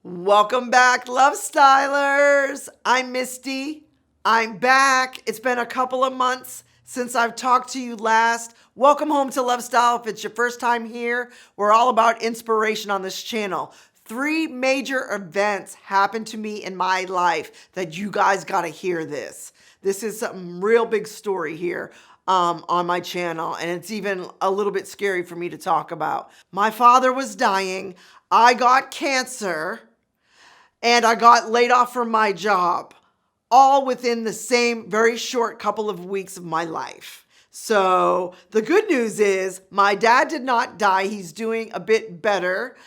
Welcome back, Love Stylers. I'm Misty. I'm back. It's been a couple of months since I've talked to you last. Welcome home to Love Style. If it's your first time here, we're all about inspiration on this channel. 3 major events happened to me in my life that you guys got to hear this. This is some real big story here on my channel, and it's even a little bit scary for me to talk about. My father was dying. I got cancer. And I got laid off from my job, all within the same very short couple of weeks of my life. So the good news is my dad did not die. He's doing a bit better.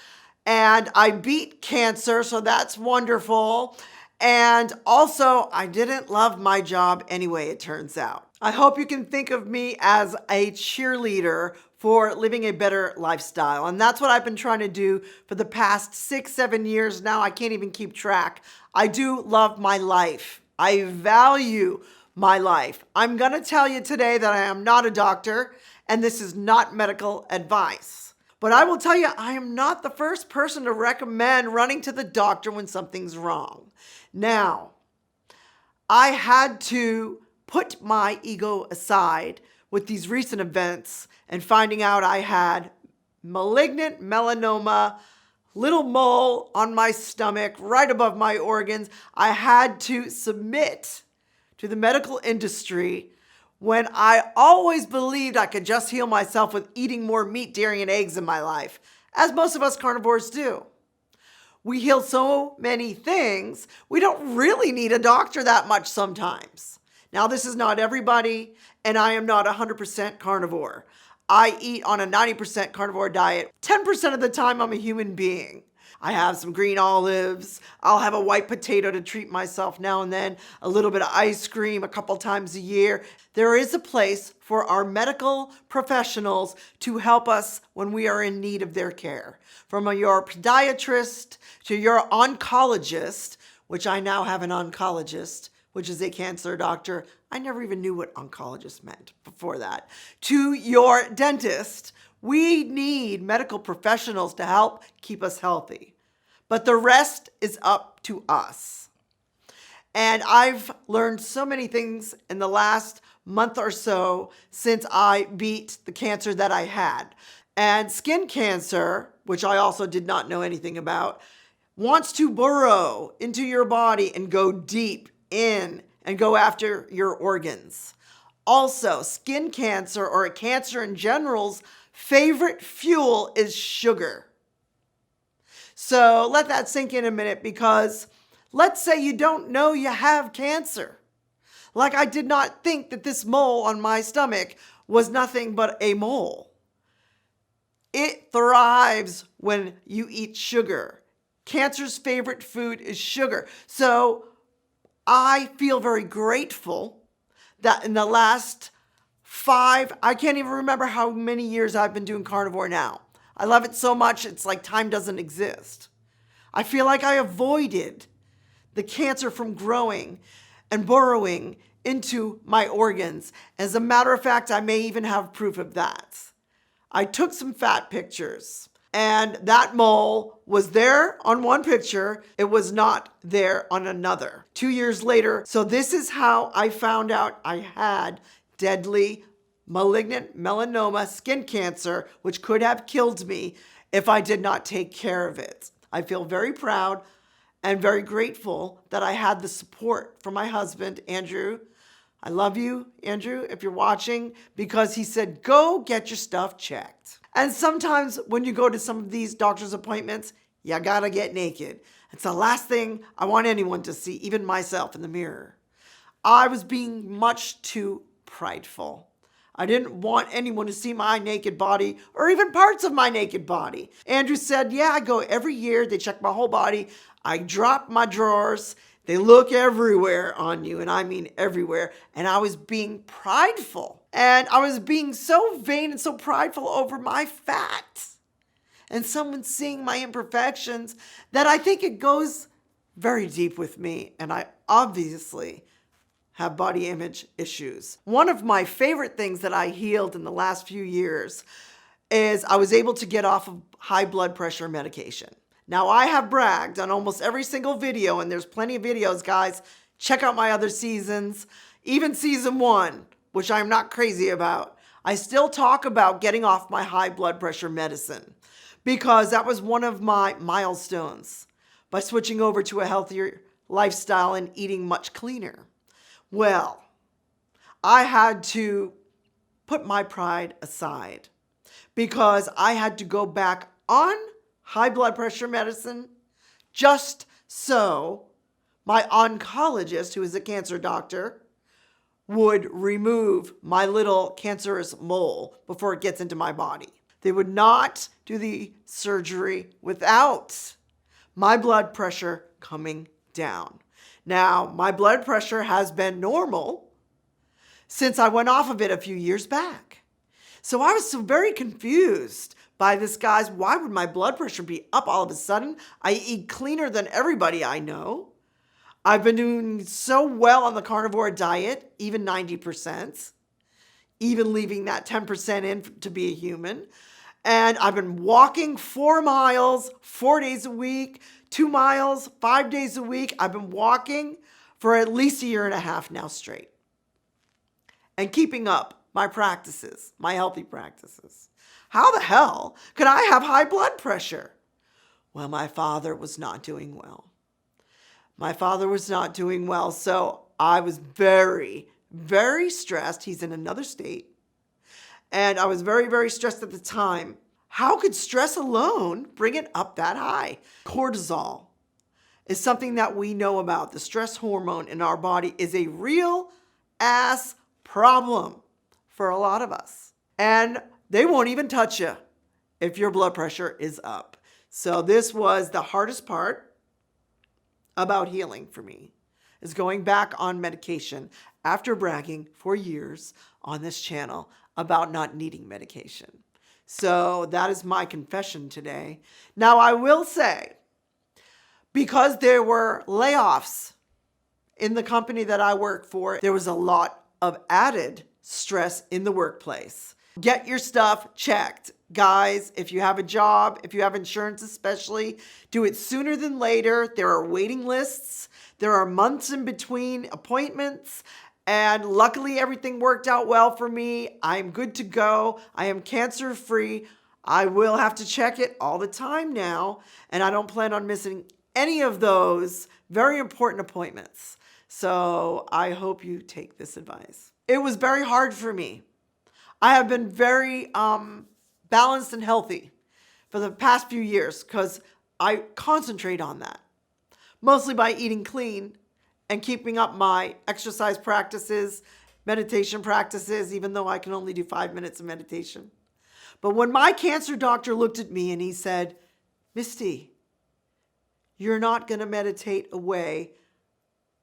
And I beat cancer, so that's wonderful. And also, I didn't love my job anyway, it turns out. I hope you can think of me as a cheerleader for living a better lifestyle. And that's what I've been trying to do for the past 6-7 years now. I can't even keep track. I do love my life. I value my life. I'm going to tell you today that I am not a doctor, and this is not medical advice. But I will tell you, I am not the first person to recommend running to the doctor when something's wrong. Now, I had to put my ego aside with these recent events and finding out I had malignant melanoma, little mole on my stomach, right above my organs. I had to submit to the medical industry when I always believed I could just heal myself with eating more meat, dairy, and eggs in my life, as most of us carnivores do. We heal so many things, we don't really need a doctor that much sometimes. Now, this is not everybody, and I am not 100% carnivore. I eat on a 90% carnivore diet. 10% of the time, I'm a human being. I have some green olives. I'll have a white potato to treat myself now and then, a little bit of ice cream a couple times a year. There is a place for our medical professionals to help us when we are in need of their care. From your podiatrist to your oncologist, which I now have an oncologist, which is a cancer doctor. I never even knew what oncologist meant before that. To your dentist, we need medical professionals to help keep us healthy. But the rest is up to us. And I've learned so many things in the last month or so since I beat the cancer that I had. And skin cancer, which I also did not know anything about, wants to burrow into your body and go deep in and go after your organs. Also, skin cancer or cancer in general's favorite fuel is sugar. So let that sink in a minute, because let's say you don't know you have cancer. Like, I did not think that this mole on my stomach was nothing but a mole. It thrives when you eat sugar. Cancer's favorite food is sugar. So I feel very grateful that in the last I can't even remember how many years I've been doing carnivore now. I love it so much, it's like time doesn't exist. I feel like I avoided the cancer from growing and burrowing into my organs. As a matter of fact, I may even have proof of that. I took some fat pictures, and that mole was there on one picture. It was not there on another. 2 years later. So this is how I found out I had deadly malignant melanoma skin cancer, which could have killed me if I did not take care of it. I feel very proud and very grateful that I had the support from my husband, Andrew. I love you, Andrew, if you're watching, because he said, go get your stuff checked. And sometimes when you go to some of these doctor's appointments, you gotta get naked. It's the last thing I want anyone to see, even myself in the mirror. I was being much too prideful. I didn't want anyone to see my naked body or even parts of my naked body. Andrew said, yeah, I go every year. They check my whole body. I drop my drawers. They look everywhere on you, and I mean everywhere. And I was being prideful. And I was being so vain and so prideful over my fat. And someone seeing my imperfections, that I think it goes very deep with me. And I obviously have body image issues. One of my favorite things that I healed in the last few years is I was able to get off of high blood pressure medication. Now, I have bragged on almost every single video, and there's plenty of videos, guys. Check out my other seasons, even season 1, which I'm not crazy about. I still talk about getting off my high blood pressure medicine because that was one of my milestones by switching over to a healthier lifestyle and eating much cleaner. Well, I had to put my pride aside because I had to go back on high blood pressure medicine just so my oncologist, who is a cancer doctor, would remove my little cancerous mole before it gets into my body. They would not do the surgery without my blood pressure coming down. Now, my blood pressure has been normal since I went off of it a few years back. So I was so very confused by this, guys. Why would my blood pressure be up all of a sudden? I eat cleaner than everybody I know. I've been doing so well on the carnivore diet, even 90%, even leaving that 10% in to be a human. And I've been walking 4 miles, 4 days a week, 2 miles, 5 days a week. I've been walking for at least a year and a half now straight. And keeping up my practices, my healthy practices. How the hell could I have high blood pressure? Well, my father was not doing well. My father was not doing well, so I was very, very stressed. He's in another state. And I was very, very stressed at the time. How could stress alone bring it up that high? Cortisol is something that we know about. The stress hormone in our body is a real ass problem for a lot of us. And they won't even touch you if your blood pressure is up. So this was the hardest part about healing for me, is going back on medication after bragging for years on this channel about not needing medication. So that is my confession today. Now, I will say, because there were layoffs in the company that I work for, there was a lot of added stress in the workplace. Get your stuff checked. Guys, if you have a job, if you have insurance especially, do it sooner than later. There are waiting lists. There are months in between appointments. And luckily, everything worked out well for me. I'm good to go. I am cancer-free. I will have to check it all the time now. And I don't plan on missing any of those very important appointments. So I hope you take this advice. It was very hard for me. I have been very balanced and healthy for the past few years because I concentrate on that, mostly by eating clean and keeping up my exercise practices, meditation practices, even though I can only do 5 minutes of meditation. But when my cancer doctor looked at me and he said, Misty, you're not going to meditate away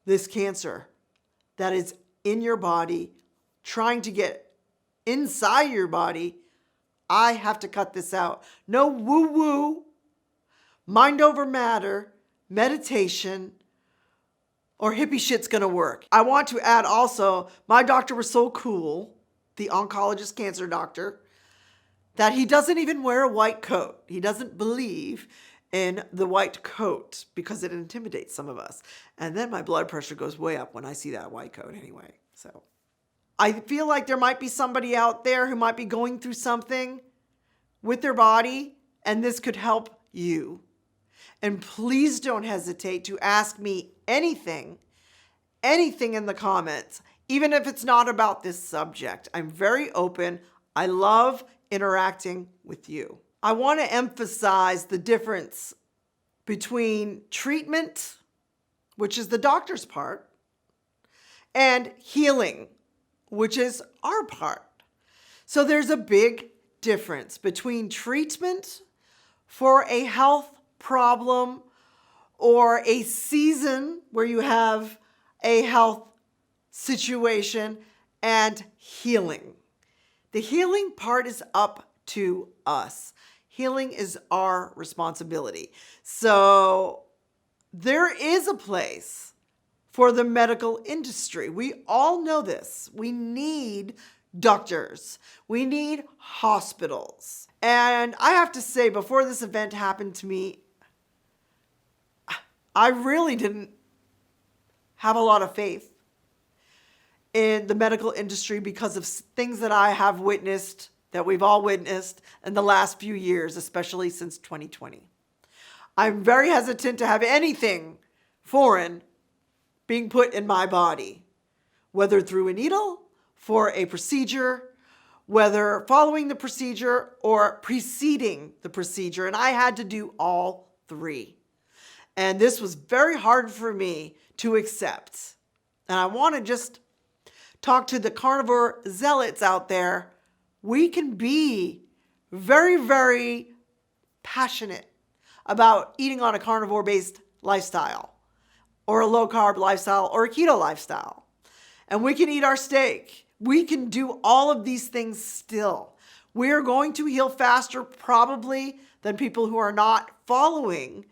this cancer that is in your body, trying to get inside your body. I have to cut this out. No woo-woo, mind over matter, meditation, or hippie shit's gonna work. I want to add also, my doctor was so cool, the oncologist cancer doctor, that he doesn't even wear a white coat. He doesn't believe in the white coat because it intimidates some of us. And then my blood pressure goes way up when I see that white coat anyway. So I feel like there might be somebody out there who might be going through something with their body, and this could help you. And please don't hesitate to ask me anything in the comments, even if it's not about this subject. I'm very open. I love interacting with you. I want to emphasize the difference between treatment, which is the doctor's part, and healing, which is our part. So there's a big difference between treatment for a health problem or a season where you have a health situation and healing. The healing part is up to us. Healing is our responsibility. So there is a place for the medical industry. We all know this. We need doctors. We need hospitals. And I have to say, before this event happened to me, I really didn't have a lot of faith in the medical industry because of things that I have witnessed, that we've all witnessed in the last few years, especially since 2020. I'm very hesitant to have anything foreign being put in my body, whether through a needle, for a procedure, whether following the procedure or preceding the procedure. And I had to do all three. And this was very hard for me to accept. And I want to just talk to the carnivore zealots out there. We can be very, very passionate about eating on a carnivore-based lifestyle or a low-carb lifestyle or a keto lifestyle. And we can eat our steak. We can do all of these things still. We are going to heal faster probably than people who are not following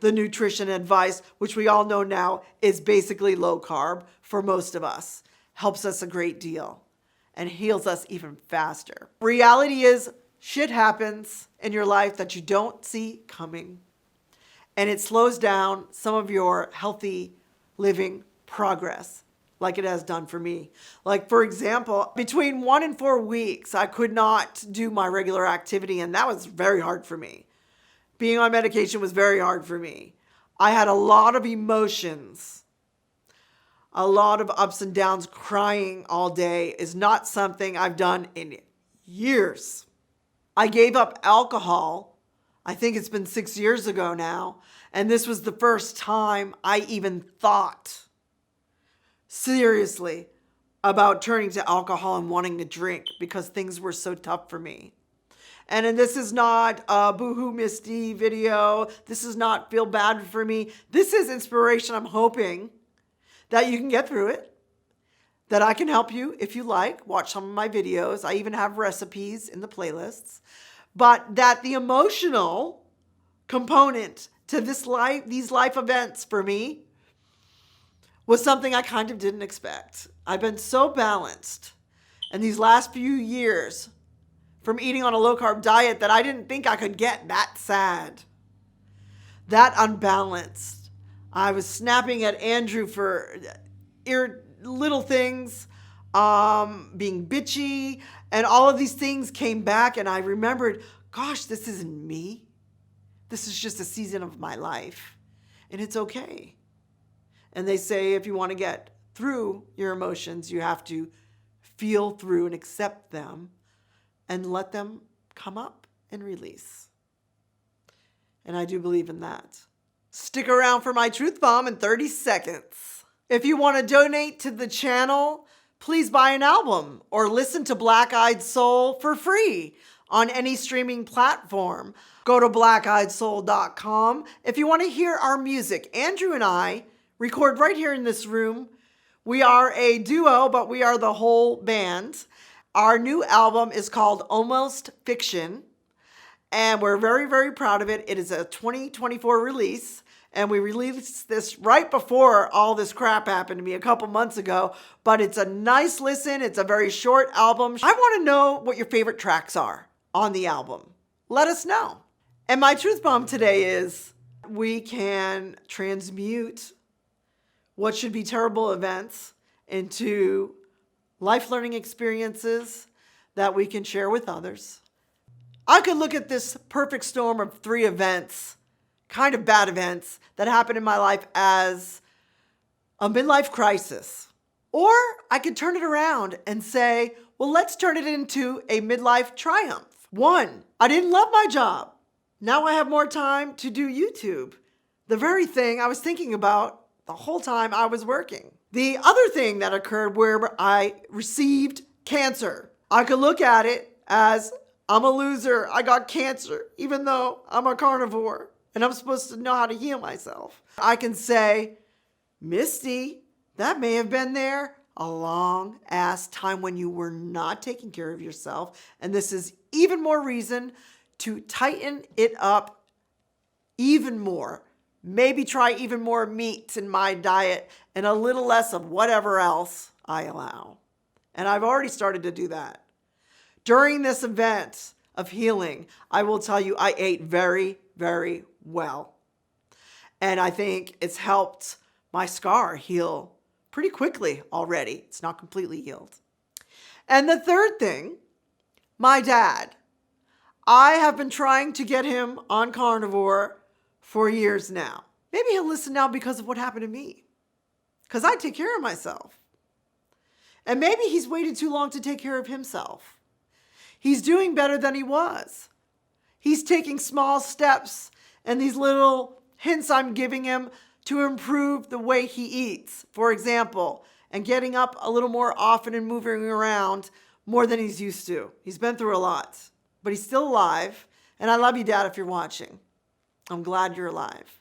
the nutrition advice, which we all know now is basically low carb for most of us. Helps us a great deal and heals us even faster. Reality is shit happens in your life that you don't see coming. And it slows down some of your healthy living progress, like it has done for me. Like, for example, between 1 and 4 weeks, I could not do my regular activity, and that was very hard for me. Being on medication was very hard for me. I had a lot of emotions, a lot of ups and downs. Crying all day is not something I've done in years. I gave up alcohol. I think it's been 6 years ago now, and this was the first time I even thought seriously about turning to alcohol and wanting to drink because things were so tough for me. And this is not a boohoo Misty video. This is not feel bad for me. This is inspiration. I'm hoping that you can get through it, that I can help you if you like. Watch some of my videos. I even have recipes in the playlists. But that the emotional component to these life events for me was something I kind of didn't expect. I've been so balanced in these last few years from eating on a low-carb diet that I didn't think I could get that sad, that unbalanced. I was snapping at Andrew for little things, being bitchy, and all of these things came back, and I remembered, gosh, this isn't me. This is just a season of my life, and it's okay. And they say if you want to get through your emotions, you have to feel through and accept them and let them come up and release. And I do believe in that. Stick around for my truth bomb in 30 seconds. If you want to donate to the channel, please buy an album or listen to Black Eyed Soul for free on any streaming platform. Go to blackeyedsoul.com. If you want to hear our music, Andrew and I record right here in this room. We are a duo, but we are the whole band. Our new album is called Almost Fiction, and we're very, very proud of it. It is a 2024 release, and we released this right before all this crap happened to me a couple months ago, but it's a nice listen. It's a very short album. I want to know what your favorite tracks are on the album. Let us know. And my truth bomb today is we can transmute what should be terrible events into life learning experiences that we can share with others. I could look at this perfect storm of 3 events, kind of bad events that happened in my life as a midlife crisis. Or I could turn it around and say, well, let's turn it into a midlife triumph. 1, I didn't love my job. Now I have more time to do YouTube. The very thing I was thinking about the whole time I was working. The other thing that occurred where I received cancer. I could look at it as I'm a loser. I got cancer, even though I'm a carnivore and I'm supposed to know how to heal myself. I can say, Misty, that may have been there a long ass time when you were not taking care of yourself. And this is even more reason to tighten it up even more. Maybe try even more meat in my diet and a little less of whatever else I allow. And I've already started to do that. During this event of healing, I will tell you I ate very, very well. And I think it's helped my scar heal pretty quickly already. It's not completely healed. And the third thing, my dad. I have been trying to get him on carnivore for years now. Maybe he'll listen now because of what happened to me. Because I take care of myself. And maybe he's waited too long to take care of himself. He's doing better than he was. He's taking small steps and these little hints I'm giving him to improve the way he eats, for example, and getting up a little more often and moving around more than he's used to. He's been through a lot, but he's still alive. And I love you, Dad, if you're watching. I'm glad you're alive.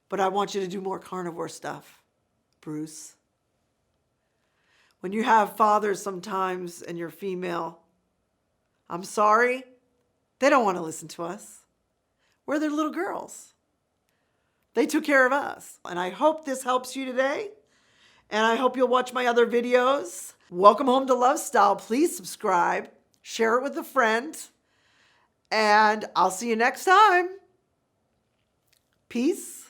But I want you to do more carnivore stuff, Bruce. When you have fathers sometimes and you're female, I'm sorry, they don't want to listen to us. We're their little girls. They took care of us. And I hope this helps you today. And I hope you'll watch my other videos. Welcome home to Love Style. Please subscribe. Share it with a friend. And I'll see you next time. Peace.